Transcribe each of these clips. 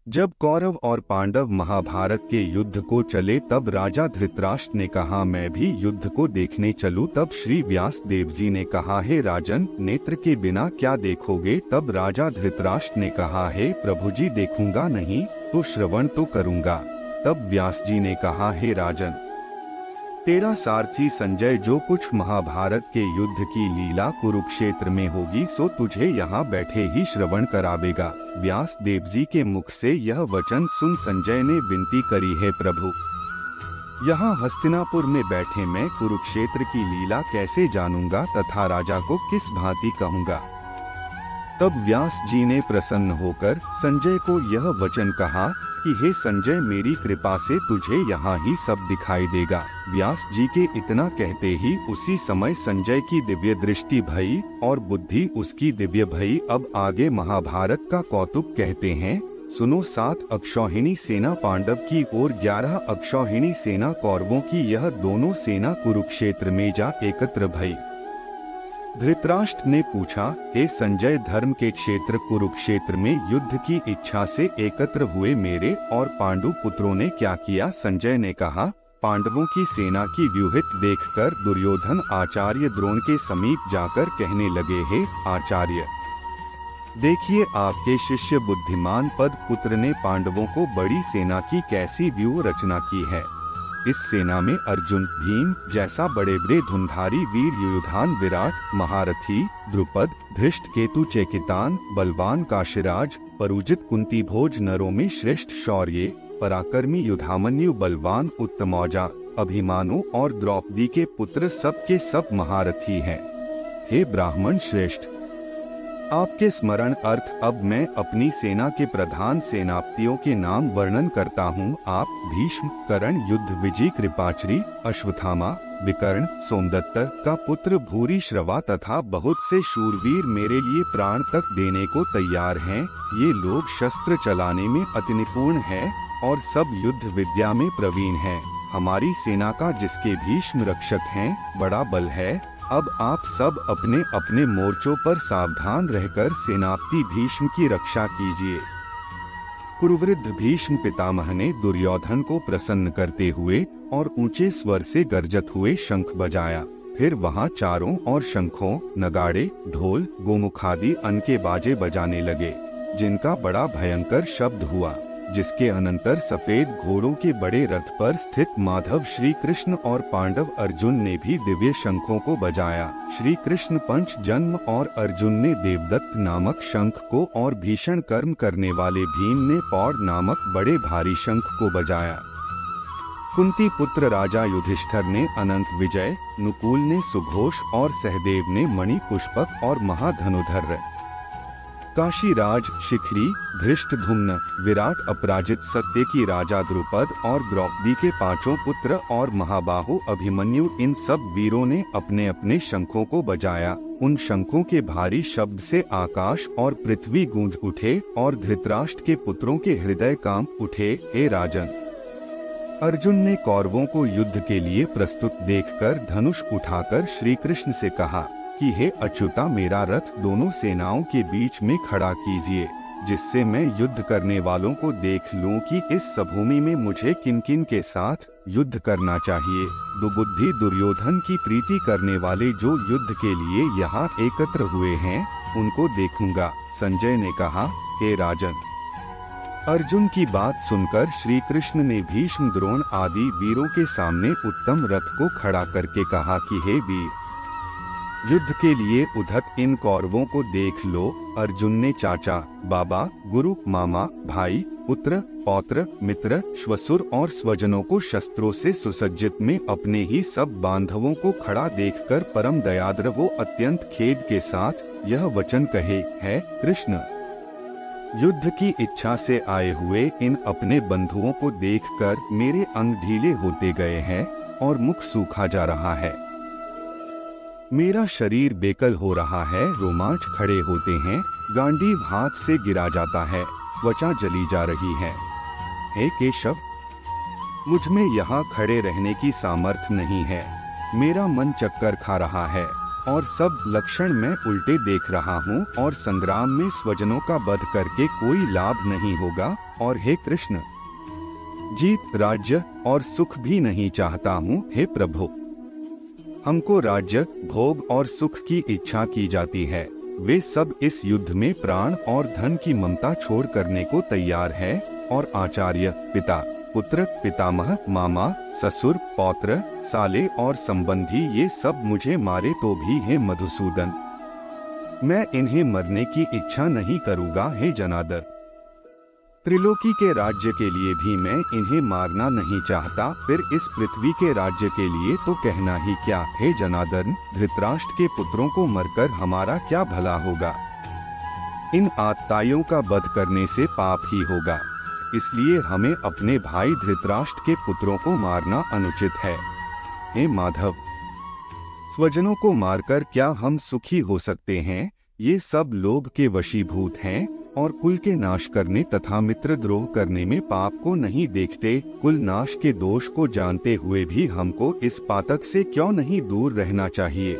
जब कौरव और पांडव महाभारत के युद्ध को चले तब राजा धृतराष्ट्र ने कहा मैं भी युद्ध को देखने चलूं। तब श्री व्यास देव जी ने कहा हे राजन, नेत्र के बिना क्या देखोगे। तब राजा धृतराष्ट्र ने कहा हे प्रभु जी, देखूंगा नहीं तो श्रवण तो करूंगा। तब व्यास जी ने कहा हे राजन, तेरा सारथी संजय जो कुछ महाभारत के युद्ध की लीला कुरुक्षेत्र में होगी सो तुझे यहाँ बैठे ही श्रवण करावेगा। व्यास देव जी के मुख से यह वचन सुन संजय ने विनती करी है प्रभु, यहाँ हस्तिनापुर में बैठे मैं कुरुक्षेत्र की लीला कैसे जानूंगा तथा राजा को किस भांति कहूँगा। तब व्यास जी ने प्रसन्न होकर संजय को यह वचन कहा कि हे संजय, मेरी कृपा से तुझे यहाँ ही सब दिखाई देगा। व्यास जी के इतना कहते ही उसी समय संजय की दिव्य दृष्टि भई और बुद्धि उसकी दिव्य भई। अब आगे महाभारत का कौतुक कहते हैं। सुनो, 7 अक्षौहिणी सेना पांडव की और 11 अक्षौहिणी सेना कौरवों की, यह दोनों सेना कुरुक्षेत्र में जा एकत्र भई। धृतराष्ट्र ने पूछा, हे संजय, धर्म के क्षेत्र कुरुक्षेत्र में युद्ध की इच्छा से एकत्र हुए मेरे और पांडु पुत्रों ने क्या किया। संजय ने कहा, पांडवों की सेना की व्यूहित देखकर दुर्योधन आचार्य द्रोण के समीप जाकर कहने लगे, हे आचार्य, देखिए आपके शिष्य बुद्धिमान पद पुत्र ने पांडवों को बड़ी सेना की कैसी व्यूह रचना की है। इस सेना में अर्जुन, भीम जैसा बड़े बड़े धुंधारी वीर, युयुधान विराट, महारथी द्रुपद, धृष्टकेतु चेकितान, बलवान काशीराज, परुजित, कुंती भोज, नरों में श्रेष्ठ शौर्य, पराक्रमी युधामन्यु, बलवान उत्तमौजा, अभिमानु और द्रौपदी के पुत्र सब के सब महारथी हैं। हे ब्राह्मण श्रेष्ठ, आपके स्मरण अर्थ अब मैं अपनी सेना के प्रधान सेनापतियों के नाम वर्णन करता हूँ। आप भीष्म, कर्ण, युद्ध विजय, कृपाचारी, अश्वत्थामा, विकर्ण, सोमदत्त का पुत्र भूरी श्रवा तथा बहुत से शूरवीर मेरे लिए प्राण तक देने को तैयार हैं। ये लोग शस्त्र चलाने में अति निपुण हैं और सब युद्ध विद्या में प्रवीण हैं। हमारी सेना का जिसके भीष्म रक्षक हैं बड़ा बल है। अब आप सब अपने अपने मोर्चों पर सावधान रहकर सेनापति भीष्म की रक्षा कीजिए। कुरुवृद्ध भीष्म पितामह ने दुर्योधन को प्रसन्न करते हुए और ऊंचे स्वर से गर्जत हुए शंख बजाया। फिर वहां चारों ओर शंखों, नगाड़े, ढोल, गोमुखादि अन्य के बाजे बजाने लगे, जिनका बड़ा भयंकर शब्द हुआ। जिसके अनंतर सफेद घोड़ों के बड़े रथ पर स्थित माधव श्री कृष्ण और पांडव अर्जुन ने भी दिव्य शंखों को बजाया। श्री कृष्ण पंच जन्म और अर्जुन ने देवदत्त नामक शंख को और भीषण कर्म करने वाले भीम ने पौड़ नामक बड़े भारी शंख को बजाया। कुंती पुत्र राजा युधिष्ठिर ने अनंत विजय, नुकूल ने सुघोष और सहदेव ने मणि पुष्पक और महाधनुधर, काशीराज शिखरी, धृष्टद्युम्न, विराट अपराजित, सत्यकी राजा द्रुपद और द्रौपदी के 5 पुत्र और महाबाहु अभिमन्यु, इन सब वीरों ने अपने अपने शंखों को बजाया। उन शंखों के भारी शब्द से आकाश और पृथ्वी गूंज उठे और धृतराष्ट्र के पुत्रों के हृदय कांप उठे। हे राजन, अर्जुन ने कौरवों को युद्ध के लिए प्रस्तुत देखकर धनुष उठाकर श्री कृष्ण से कहा कि हे अच्युता, मेरा रथ दोनों सेनाओं के बीच में खड़ा कीजिए, जिससे मैं युद्ध करने वालों को देख लूं कि इस सभूमि में मुझे किन किन के साथ युद्ध करना चाहिए। दुबुद्धि दुर्योधन की प्रीति करने वाले जो युद्ध के लिए यहाँ एकत्र हुए हैं उनको देखूंगा। संजय ने कहा, हे राजन, अर्जुन की बात सुनकर श्री कृष्ण ने भीष्म, द्रोण आदि वीरों के सामने उत्तम रथ को खड़ा करके कहा कि हे वीर, युद्ध के लिए उद्धत इन कौरवों को देख लो। अर्जुन ने चाचा, बाबा, गुरु, मामा, भाई, पुत्र, पौत्र, मित्र, श्वसुर और स्वजनों को शस्त्रों से सुसज्जित में अपने ही सब बांधवों को खड़ा देखकर परम दयाद्र वो अत्यंत खेद के साथ यह वचन कहे, है कृष्ण, युद्ध की इच्छा से आए हुए इन अपने बंधुओं को देखकर मेरे अंग ढीले होते गए हैं और मुख सूखा जा रहा है। मेरा शरीर बेकल हो रहा है, रोमांच खड़े होते हैं, गांडीव हाथ से गिरा जाता है, त्वचा जली जा रही है। हे केशव, मुझ में यहाँ खड़े रहने की सामर्थ्य नहीं है। मेरा मन चक्कर खा रहा है और सब लक्षण मैं उल्टे देख रहा हूँ और संग्राम में स्वजनों का वध करके कोई लाभ नहीं होगा। और हे कृष्ण, जीत, राज्य और सुख भी नहीं चाहता हूँ। हे प्रभु, हमको राज्य, भोग और सुख की इच्छा की जाती है। वे सब इस युद्ध में प्राण और धन की ममता छोड़ करने को तैयार है। और आचार्य, पिता, पुत्र, पितामह, मामा, ससुर, पौत्र, साले और संबंधी ये सब मुझे मारे तो भी हे मधुसूदन, मैं इन्हें मरने की इच्छा नहीं करूँगा। हे जनार्दन, त्रिलोकी के राज्य के लिए भी मैं इन्हें मारना नहीं चाहता, फिर इस पृथ्वी के राज्य के लिए तो कहना ही क्या। हे जनार्दन, धृतराष्ट्र के पुत्रों को मरकर हमारा क्या भला होगा? इन आतताइयों का वध करने से पाप ही होगा, इसलिए हमें अपने भाई धृतराष्ट्र के पुत्रों को मारना अनुचित है। हे माधव, स्वजनों को मारकर क्या हम सुखी हो सकते हैं? ये सब लोग के वशीभूत हैं और कुल के नाश करने तथा मित्रद्रोह करने में पाप को नहीं देखते। कुल नाश के दोष को जानते हुए भी हमको इस पातक से क्यों नहीं दूर रहना चाहिए?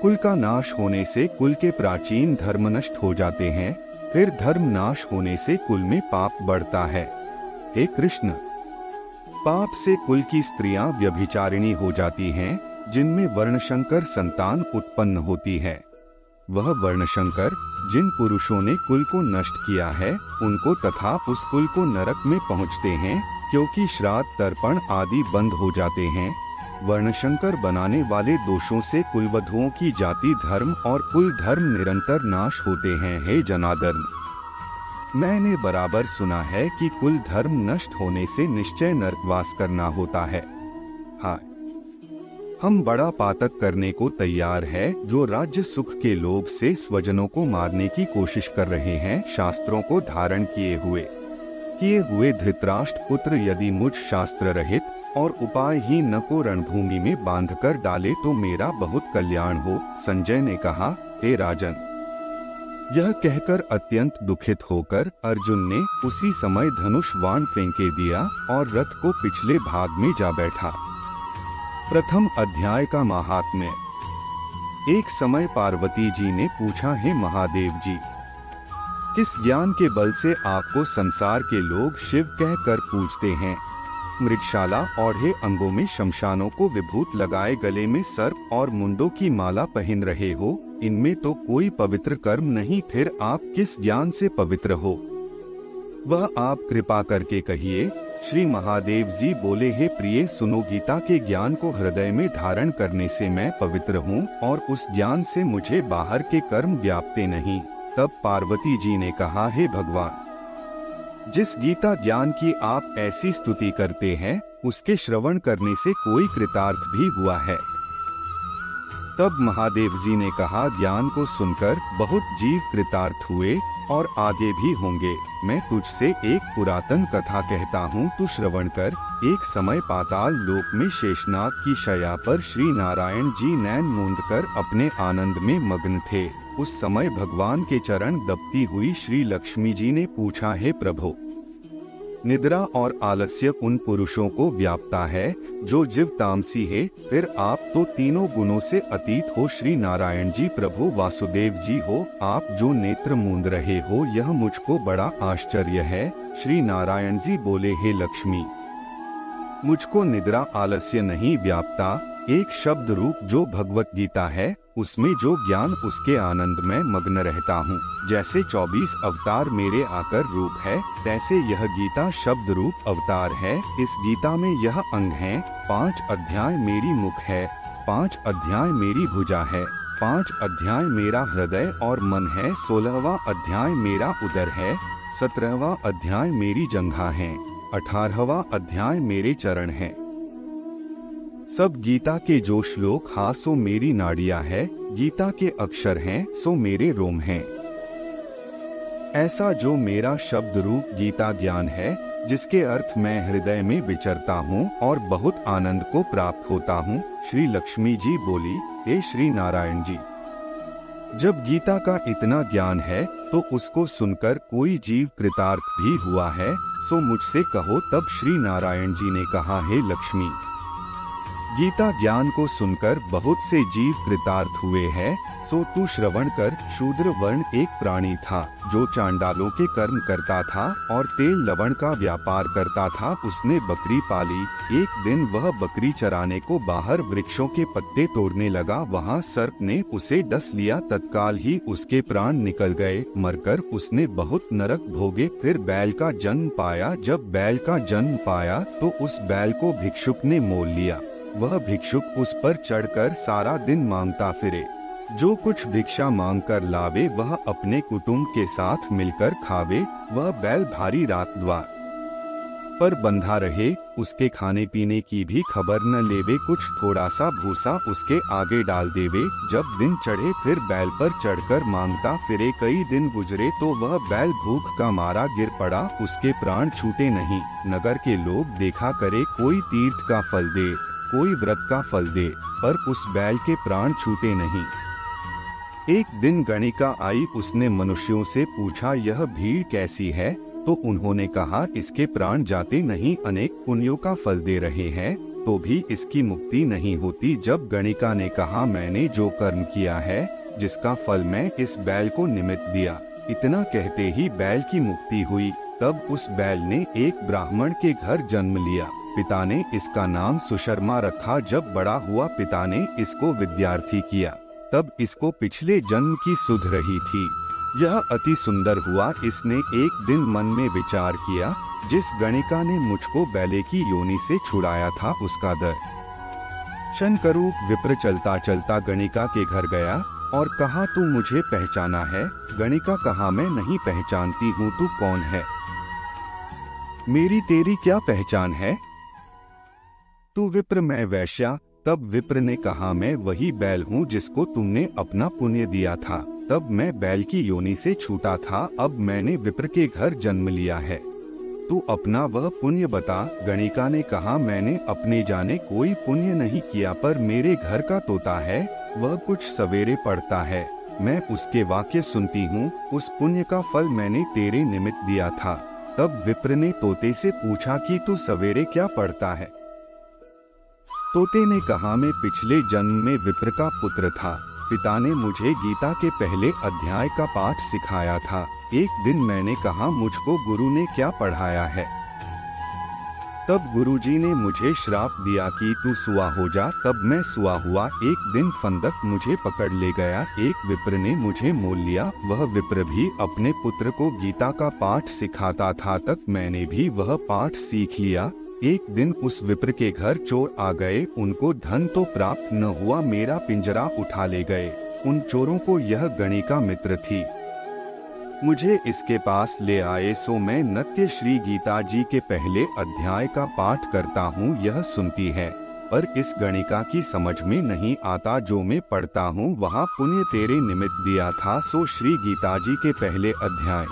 कुल का नाश होने से कुल के प्राचीन धर्म नष्ट हो जाते हैं, फिर धर्म नाश होने से कुल में पाप बढ़ता है। हे कृष्ण, पाप से कुल की स्त्रियां व्यभिचारिणी हो जाती हैं, जिनमें वर्णशंकर संतान उत्पन्न होती है। वह वर्णशंकर जिन पुरुषों ने कुल को नष्ट किया है, उनको तथा उस कुल को नरक में पहुंचते हैं, क्योंकि श्राद्ध, तर्पण आदि बंद हो जाते हैं। वर्णशंकर बनाने वाले दोषों से कुलवधुओं की जाति, धर्म और कुल धर्म निरंतर नाश होते हैं। हे जनार्दन, मैंने बराबर सुना है कि कुल धर्म नष्ट होने से निश्चय नरकवास करना होता है। हाँ, हम बड़ा पातक करने को तैयार है, जो राज्य सुख के लोभ से स्वजनों को मारने की कोशिश कर रहे हैं। शास्त्रों को धारण किए हुए धृतराष्ट्र पुत्र यदि मुझ शास्त्र रहित और उपायहीन न को रणभूमि में बांधकर डाले तो मेरा बहुत कल्याण हो। संजय ने कहा, हे राजन, यह कहकर अत्यंत दुखित होकर अर्जुन ने उसी समय धनुष बाण फेंके दिया और रथ को पिछले भाग में जा बैठा। प्रथम अध्याय का महात्म्य। एक समय पार्वती जी ने पूछा, हे महादेव जी, किस ज्ञान के बल से आपको संसार के लोग शिव कहकर पूजते हैं? मृगशाला और हे अंगों में शमशानों को विभूत लगाए, गले में सर्प और मुंडों की माला पहन रहे हो, इनमें तो कोई पवित्र कर्म नहीं, फिर आप किस ज्ञान से पवित्र हो? वह आप कृपा करके कहिए। श्री महादेव जी बोले, हे प्रिय, सुनो, गीता के ज्ञान को हृदय में धारण करने से मैं पवित्र हूँ और उस ज्ञान से मुझे बाहर के कर्म व्यापते नहीं। तब पार्वती जी ने कहा, हे भगवान, जिस गीता ज्ञान की आप ऐसी स्तुति करते हैं, उसके श्रवण करने से कोई कृतार्थ भी हुआ है? तब महादेव जी ने कहा, ज्ञान को सुनकर बहुत जीव कृतार्थ हुए और आगे भी होंगे। मैं तुझसे एक पुरातन कथा कहता हूँ, तू श्रवण कर। एक समय पाताल लोक में शेषनाग की शैया पर श्री नारायण जी नैन मूंदकर अपने आनंद में मग्न थे। उस समय भगवान के चरण दबती हुई श्री लक्ष्मी जी ने पूछा, हे प्रभु, निद्रा और आलस्य उन पुरुषों को व्यापता है जो जीव तामसी है, फिर आप तो तीनों गुणों से अतीत हो। श्री नारायण जी प्रभु वासुदेव जी हो, आप जो नेत्र मूंद रहे हो, यह मुझको बड़ा आश्चर्य है। श्री नारायण जी बोले, हे लक्ष्मी, मुझको निद्रा आलस्य नहीं व्यापता। एक शब्द रूप जो भगवत गीता है, उसमें जो ज्ञान, उसके आनंद में मग्न रहता हूँ। जैसे 24 अवतार मेरे आकर रूप है, तैसे यह गीता शब्द रूप अवतार है। इस गीता में यह अंग है। 5 अध्याय मेरी मुख है, 5 अध्याय मेरी भुजा है, 5 अध्याय मेरा हृदय और मन है, 16वां अध्याय मेरा उदर है, 17वां अध्याय मेरी जंघा है, 18वां अध्याय मेरे चरण है। सब गीता के जो श्लोक हा सो मेरी नाड़ियां है, गीता के अक्षर हैं सो मेरे रोम हैं। ऐसा जो मेरा शब्द रूप गीता ज्ञान है, जिसके अर्थ मैं हृदय में विचरता हूँ और बहुत आनंद को प्राप्त होता हूँ। श्री लक्ष्मी जी बोली, हे श्री नारायण जी, जब गीता का इतना ज्ञान है तो उसको सुनकर कोई जीव कृतार्थ भी हुआ है, सो मुझसे कहो। तब श्री नारायण जी ने कहा, हे लक्ष्मी, गीता ज्ञान को सुनकर बहुत से जीव कृतार्थ हुए हैं, सो तू श्रवण कर। शूद्र वर्ण एक प्राणी था जो चांडालों के कर्म करता था और तेल लवण का व्यापार करता था। उसने बकरी पाली। एक दिन वह बकरी चराने को बाहर वृक्षों के पत्ते तोड़ने लगा। वहाँ सर्प ने उसे डस लिया। तत्काल ही उसके प्राण निकल गए। मरकर उसने बहुत नरक भोगे। फिर बैल का जन्म पाया। जब बैल का जन्म पाया तो उस बैल को भिक्षुक ने मोल लिया। वह भिक्षुक उस पर चढ़कर सारा दिन मांगता फिरे। जो कुछ भिक्षा मांग कर लावे वह अपने कुटुंब के साथ मिलकर खावे। वह बैल भारी रात द्वार पर बंधा रहे, उसके खाने पीने की भी खबर न लेवे। कुछ थोड़ा सा भूसा उसके आगे डाल देवे। जब दिन चढ़े फिर बैल पर चढ़कर मांगता फिरे। कई दिन गुजरे तो वह बैल भूख का मारा गिर पड़ा। उसके प्राण छूटे नहीं। नगर के लोग देखा करे, कोई तीर्थ का फल दे, कोई व्रत का फल दे, पर उस बैल के प्राण छूटे नहीं। एक दिन गणिका आई। उसने मनुष्यों से पूछा, यह भीड़ कैसी है? तो उन्होंने कहा, इसके प्राण जाते नहीं, अनेक पुण्यों का फल दे रहे हैं तो भी इसकी मुक्ति नहीं होती। जब गणिका ने कहा, मैंने जो कर्म किया है जिसका फल मैं इस बैल को निमित्त दिया, इतना कहते ही बैल की मुक्ति हुई। तब उस बैल ने एक ब्राह्मण के घर जन्म लिया। पिता ने इसका नाम सुशर्मा रखा। जब बड़ा हुआ पिता ने इसको विद्यार्थी किया। तब इसको पिछले जन्म की सुध रही थी। यह अति सुंदर हुआ। इसने एक दिन मन में विचार किया, जिस गणिका ने मुझको बैले की योनि से छुड़ाया था उसका दर्शन करूं। विप्र चलता चलता गणिका के घर गया और कहा, तू मुझे पहचाना है? गणिका कहा, मैं नहीं पहचानती हूँ, तू कौन है? मेरी तेरी क्या पहचान है? तू विप्र, मैं वैश्या। तब विप्र ने कहा, मैं वही बैल हूँ जिसको तुमने अपना पुण्य दिया था। तब मैं बैल की योनि से छूटा था। अब मैंने विप्र के घर जन्म लिया है। तू अपना वह पुण्य बता। गणिका ने कहा, मैंने अपने जाने कोई पुण्य नहीं किया, पर मेरे घर का तोता है, वह कुछ सवेरे पढ़ता है, मैं उसके वाक्य सुनती हूँ। उस पुण्य का फल मैंने तेरे निमित्त दिया था। तब विप्र ने तोते से पूछा कि तू सवेरे क्या पढ़ता है? तोते ने कहा, मैं पिछले जन्म में विप्र का पुत्र था। पिता ने मुझे गीता के पहले अध्याय का पाठ सिखाया था। एक दिन मैंने कहा, मुझको गुरु ने क्या पढ़ाया है? तब गुरुजी ने मुझे श्राप दिया कि तू सुआ हो जा। तब मैं सुआ हुआ। एक दिन फंदक मुझे पकड़ ले गया। एक विप्र ने मुझे मोल लिया। वह विप्र भी अपने पुत्र को गीता का पाठ सिखाता था। तक मैंने भी वह पाठ सीख लिया। एक दिन उस विप्र के घर चोर आ गए। उनको धन तो प्राप्त न हुआ, मेरा पिंजरा उठा ले गए। उन चोरों को यह गणिका मित्र थी। मुझे इसके पास ले आए, सो मैं नित्य श्री गीता जी के पहले अध्याय का पाठ करता हूँ। यह सुनती है, पर इस गणिका की समझ में नहीं आता। जो मैं पढ़ता हूँ वहाँ पुण्य तेरे निमित्त दिया था, सो श्री गीता जी के पहले अध्याय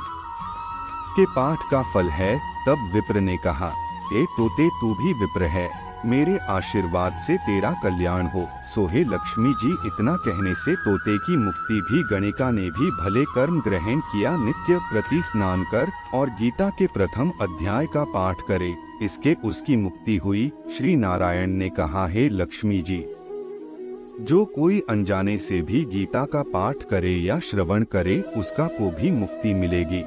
के पाठ का फल है। तब विप्र ने कहा, ए तोते, तू भी विप्र है, मेरे आशीर्वाद से तेरा कल्याण हो। सोहे लक्ष्मी जी। इतना कहने से तोते की मुक्ति भी। गणिका ने भी भले कर्म ग्रहण किया। नित्य प्रति स्नान कर और गीता के प्रथम अध्याय का पाठ करे, इसके उसकी मुक्ति हुई। श्री नारायण ने कहा, हे लक्ष्मी जी, जो कोई अनजाने से भी गीता का पाठ करे या श्रवण करे उसका को भी मुक्ति मिलेगी।